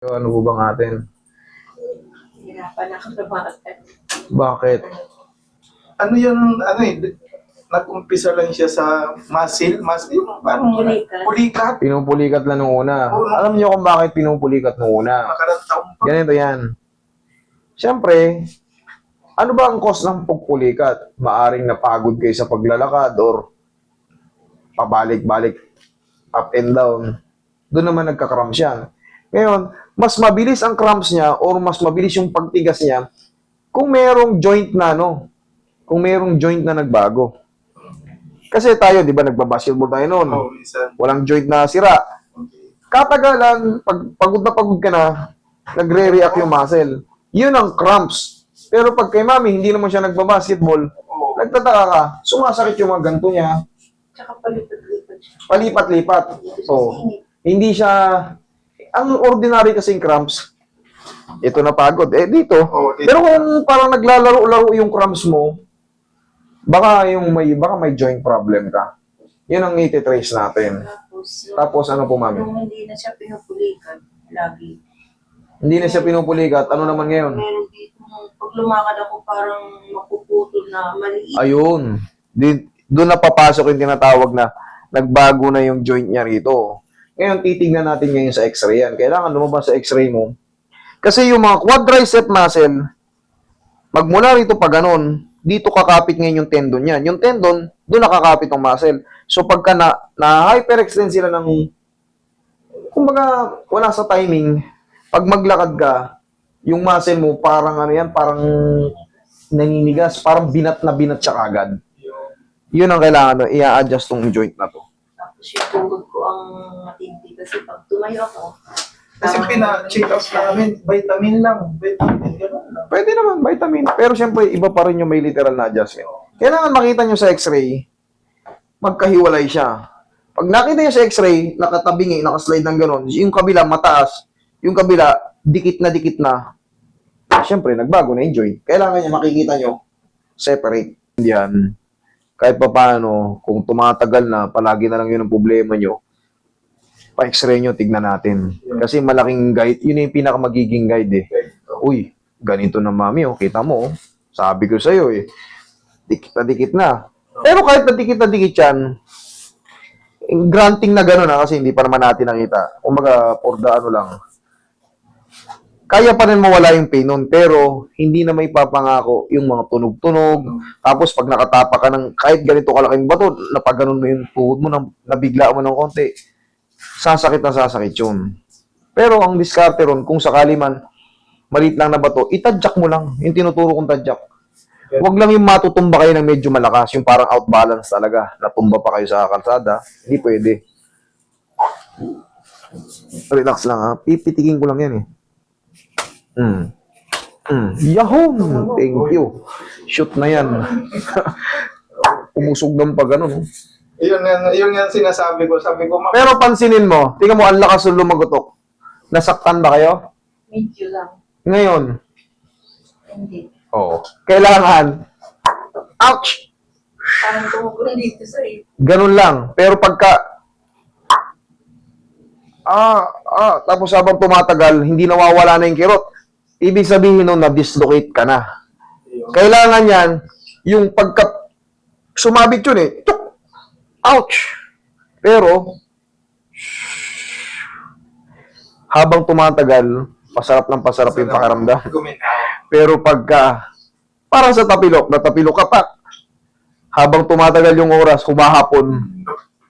So, ano po bang atin? Hirapan ako lumakad. Bakit? Ano yun, nag-umpisa lang siya sa muscle, yung parang Pulikat. pulikat. Pinupulikat lang nung una. Oo. Alam niyo kung bakit pinupulikat nung una? Nakarang taon pa. Ganito yan. Siyempre, ano ba ang cause ng pagpulikat? Maaring napagod kayo sa paglalakad or pabalik-balik, up and down. Doon naman nagka-cramps yan. Ngayon, mas mabilis ang cramps niya or mas mabilis yung pagtigas niya kung merong joint na kung merong joint na nagbago. Kasi tayo, di ba, nagbabasketball tayo noon. Oo, minsan. Walang joint na sira. Okay. Katagalan, pag pagod ka na, nagre-react yung muscle. Yun ang cramps. Pero pag kay mami, hindi naman siya nagbabasketball, Oo. nagtataka ka, sumasakit yung mga ganito niya, Tsaka palipat-lipat siya. palipat-lipat. So, hindi siya, ang ordinary kasing cramps, ito na pagod. Dito. Oo, dito. Pero kung parang naglalaro-laro yung cramps mo, baka may joint problem ka. Yun ang iti-trace natin. Tapos ano po, mami? Nung hindi na siya pinupulikan, lagi. Hindi na siya pinupulikat. Ano naman ngayon? Meron dito, pag lumakad ako parang mapuputol na maliit. Ayun. Doon na papasok yung tinatawag na nagbago na yung joint niya rito. Ngayon, titignan natin ngayon sa x-ray yan. Kailangan lumabas sa x-ray mo. Kasi yung mga quadricep muscle, magmula rito pa ganun, dito kakapit ngayon yung tendon yan. Yung tendon, doon nakakapit ang muscle. So pagka na-hyperextend sila ng, kumbaga, wala sa timing, pag maglakad ka, yung muscle mo, parang ano yan, parang naninigas, parang binat siya kagad. Yun ang kailangan, i-adjust tong joint na to. Tapos yung tuhod ko ang matindi kasi pag tumayo ako, Kasi pina-check up namin, vitamin lang. Vitamin, gano'n lang. Pwede naman, vitamin. Pero siyempre, iba pa rin yung may literal na adjustment. Kailangan makita nyo sa x-ray, magkahiwalay siya. Pag nakita nyo sa x-ray, nakatabingi, nakaslide ng gano'n, yung kabila mataas, yung kabila, dikit na. Siyempre, nagbago na yung joint. Kailangan niya makikita nyo, separate. Yan. Kahit pa paano, kung tumatagal na, palagi na lang yun ang problema nyo, pa-x-ray nyo, tignan natin. Kasi malaking guide, yun yung pinakamagiging guide eh. Uy, ganito na mami, oh. Kita mo, oh. Sabi ko sa'yo eh. Dikit na. Pero kahit na dikit yan, granting na gano'n na kasi hindi pa naman natin nakita. Kumbaga, for the ano lang. Kaya pa rin mawala yung pain nun, pero hindi na may papangako yung mga tunog-tunog. Tapos pag nakatapa ka ng kahit ganito kalaking bato, napaganon mo yung tuhod mo, nabigla mo ng konti, sasakit yun. Pero ang diskarte ron, kung sakali man, maliit lang na bato, itadyak mo lang, yung tinuturo kong tadyak. Huwag lang yung matutumba kayo ng medyo malakas, yung parang outbalance talaga, natumba pa kayo sa kalsada, hindi pwede. Relax lang ha, pipitikin ko lang yan eh. Yahoo! Thank you. Shoot na yan. Umusog ng pag ano, no? Yun yan sinasabi ko. Sabi ko, Pero pansinin mo, tingnan mo, ang lakas ng lumagotok. Nasaktan ba kayo? medyo lang. Ngayon, Hindi. oo. Kailangan, ouch! Parang tumugulo dito sa Ganun lang. Pero pagka, tapos habang tumatagal, hindi nawawala na yung kirot. Ibig sabihin nun, na-dislocate ka na. Kailangan yan, yung pagka, sumabit yun eh, tuk! Ouch! Pero, habang tumatagal, pasarap yung pakiramdam. guminaw. Pero pagka, parang sa tapilok, natapilok ka pa. Habang tumatagal yung oras, humahapon.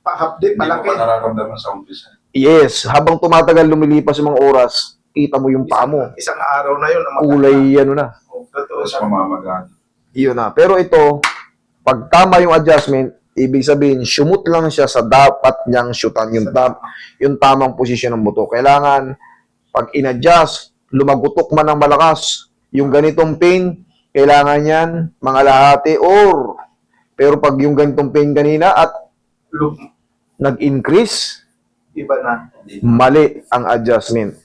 Pahapdi, Hindi mo malaki. pa nararamdaman sa umpisa. Yes, habang tumatagal lumilipas yung mga oras, kita mo yung paa mo. Isang araw na yun. Kulay, ano na. Totoo Tapos siya. mamamagaan. Yun na. Pero ito, pag tama yung adjustment, ibig sabihin, shoot lang siya sa dapat niyang shootan yung tamang posisyon ng buto. Kailangan, pag in-adjust, lumagutok man ng malakas, yung ganitong pain, kailangan yan, mga lahati, pero pag yung ganitong pain kanina at Look, nag-increase, iba na. mali ang adjustment.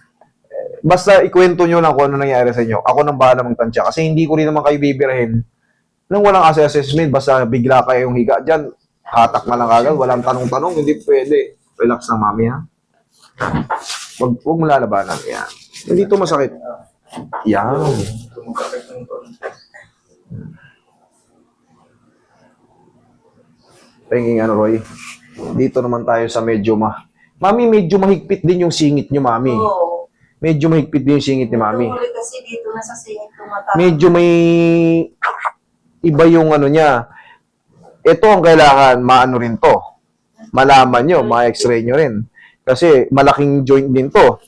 Basta ikwento nyo lang kung ano nangyari sa inyo. Ako nang bahala magtansya. Kasi hindi ko rin naman kayo bibirahin nang walang assessment. Basta bigla kayong higa dyan. Hatak na lang agad. Walang tanong-tanong. Hindi pwede. Relax na mami ha. Huwag mo lalabanan. Yan. Hindi to masakit. Yan. Tumakit ng konti. Penging ano, Roy. Dito naman tayo sa medyo Mami, medyo mahigpit din yung singit nyo, Mami. Oo. Medyo mahigpit din yung singit ni Mami. Tungkol kasi dito na sa singit tumatama. Medyo may iba yung ano niya. Ito ang kailangan, maano rin to. Malaman nyo, ma-x-ray nyo rin. Kasi malaking joint din to.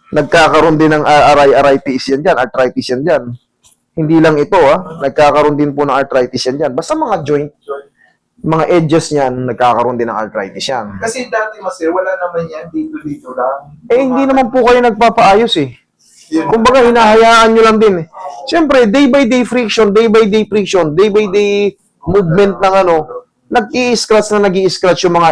Nagkakaroon din ng arthritis yan dyan. Arthritis yan dyan. Hindi lang ito, nagkakaroon din po ng arthritis yan dyan. Basta mga joint, mga edges niyan, nagkakaroon din ng arthritis yan. Kasi dati, Master, wala naman yan. Dito lang. Hindi naman po kayo nagpapaayos eh. Yun. Kumbaga, hinahayaan nyo lang din eh. Siyempre, day by day friction, day by day friction, day by day movement ng nag-i-scratch yung mga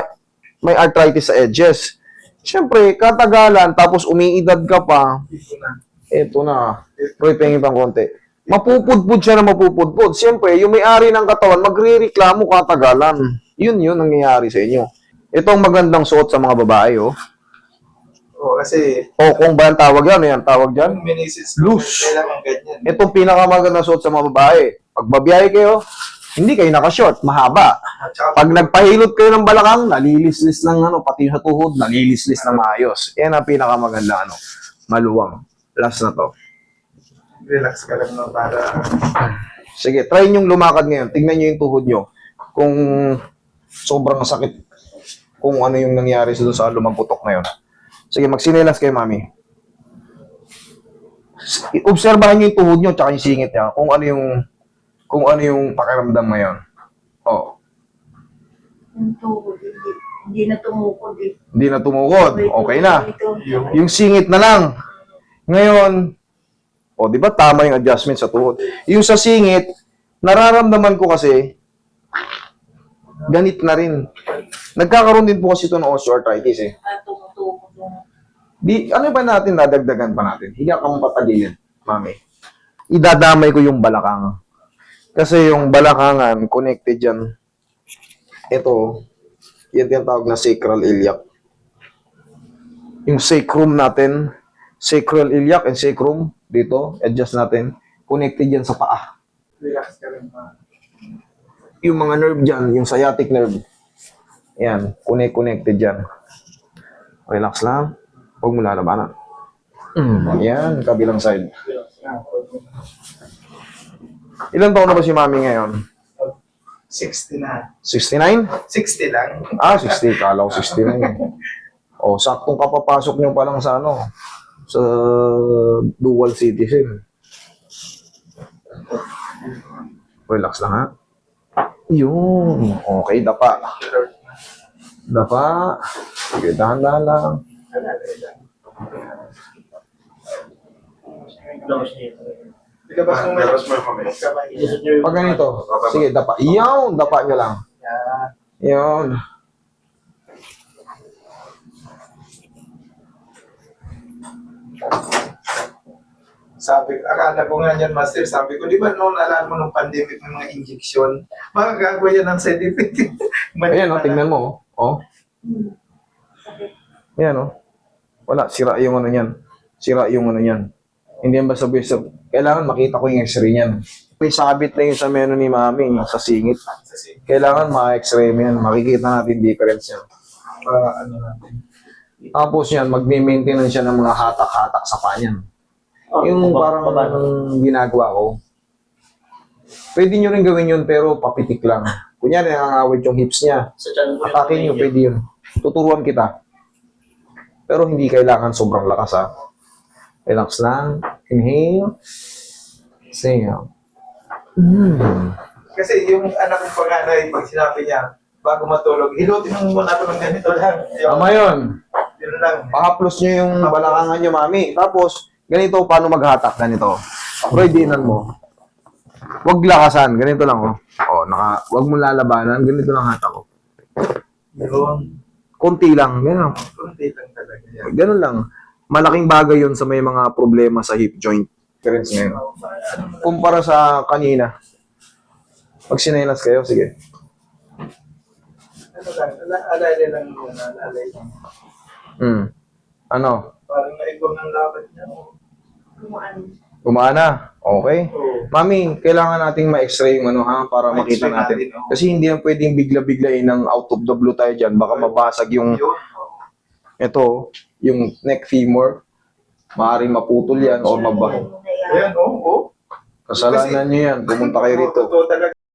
may arthritis sa edges. Siyempre, katagalan, tapos umiidad ka pa, Dito na. eto na. Roy, pengin pang konti. Mapupudpud siya na mapupudpud. Siyempre, yung may-ari ng katawan, magre-reklamo katagalan. Yun nangyayari sa inyo. Ito ang magandang suot sa mga babae, oh. Oo, kasi Kung ba ang tawag yan, tawag dyan? yung minisis Loose. kailangan ganyan. Itong pinakamagandang suot sa mga babae. Pag babiyahe kayo, hindi kayo naka-short, mahaba. At saka, Pag nagpahilot kayo ng balakang, nalilislis ng pati sa tuhod, nalilislis na maayos. Yan ang pinakamaganda, maluwang. Last na to. relax ka lang na para Sige, try nyong lumakad ngayon. Tingnan nyo yung tuhod nyo. Kung sobrang sakit, kung ano yung nangyari sa lumagputok ngayon. Sige, magsinelas kayo, Mami. Obserbahan nyo yung tuhod nyo tsaka yung singit niya. Kung ano yung pakiramdam ngayon. Oh, Yung tuhod, hindi na tumukod eh. hindi na tumukod. Okay na. Ito. Yung singit na lang. Ngayon, di ba tama yung adjustment sa tuhod? Yung sa singit, nararamdaman ko kasi, ganit na rin. Nagkakaroon din po kasi ito ng osteoarthritis eh. Tumutukod yung Ano ba natin, dadagdagan pa natin? Higa ka mong patagilid, Mami. Idadamay ko yung balakang. Kasi yung balakangan, connected dyan. Ito, yan tinatawag na sacral iliac. Yung sacrum natin, sacral iliac and sacrum, dito, adjust natin, connected yan sa paa. relax ka lang na. Yung mga nerve dyan, yung sciatic nerve, yan, connected dyan. Relax lang. Huwag mo lalabanan. Yan, kabilang side. Ilan taon na ba si Mami ngayon? 60 na. 69? 60 lang. 60. Kala ko 69. Saktong kapapasok nyo pa lang sa sa dual citizen. Relax lang, ha? Yun. Okay, dapa. Dapa. Sige, dahan-dahan lang. Ilabas mo may Pag ganito, sige, dapa. Yun, dapa nyo lang. Yun. Sabi, akala ko nga yan, Master, sabi ko, di ba noon, alam mo nung pandemic ng mga injection, magagawa yan ng side effect. Ayan, tingnan mo. Ayan, wala, sira yung niyan. Sira yung niyan. Hindi yan basta-basta. Kailangan makita ko yung x-ray niyan. May sabit na yun sa meno ni Mami, sa singit. Kailangan ma-x-ray mo yan. Makikita natin difference yan. Para ano natin. Tapos yan, magme-maintenance siya ng mga hatak-hatak sa panyan. Yung parang ginagawa ko. Pwede nyo rin gawin yun, pero papitik lang. Kunyari, nangangawit yung hips niya. Atake nyo, pwede yun. Tuturuan kita. Pero hindi kailangan sobrang lakas, ha. Relax lang. Inhale. Exhale. Kasi yung anak kong panganay, pag sinabi niya, bago matulog, hilutin mo muna ako ng ganito lang. Tama yun. Yun lang. Pakaplos nyo yung balakangan nyo, Mami. Tapos, ganito, paano maghatak? Ganito. Roy, diinan mo. Huwag lakasan. Ganito lang, huwag mo lalabanan. Ganito lang hatak ko. Yun. Konti lang. Ganun. Kunti lang talaga yan. Ganun lang. Malaking bagay yun sa may mga problema sa hip joint. Difference ngayon. Kumpara sa kanina. Pag sinelas kayo, sige. Ano lang, alay lang yun, alay lang. Ano? Parang naibang ang lakad niya. Kumaan. Gumana. Okay. Oo. Mami, kailangan nating ma-x-ray yung ano ha, para makita Ma-x-ray natin. natin, oo. Kasi hindi yan pwedeng bigla-biglain ng out of the blue tayo dyan. Baka mabasag yung, Yun. ito, yung neck femur. Maaaring maputol yan o Yan mabah. na yan. Ayan, oo. Kasalanan nyo yan. Pumunta kayo rito. Totoo talaga.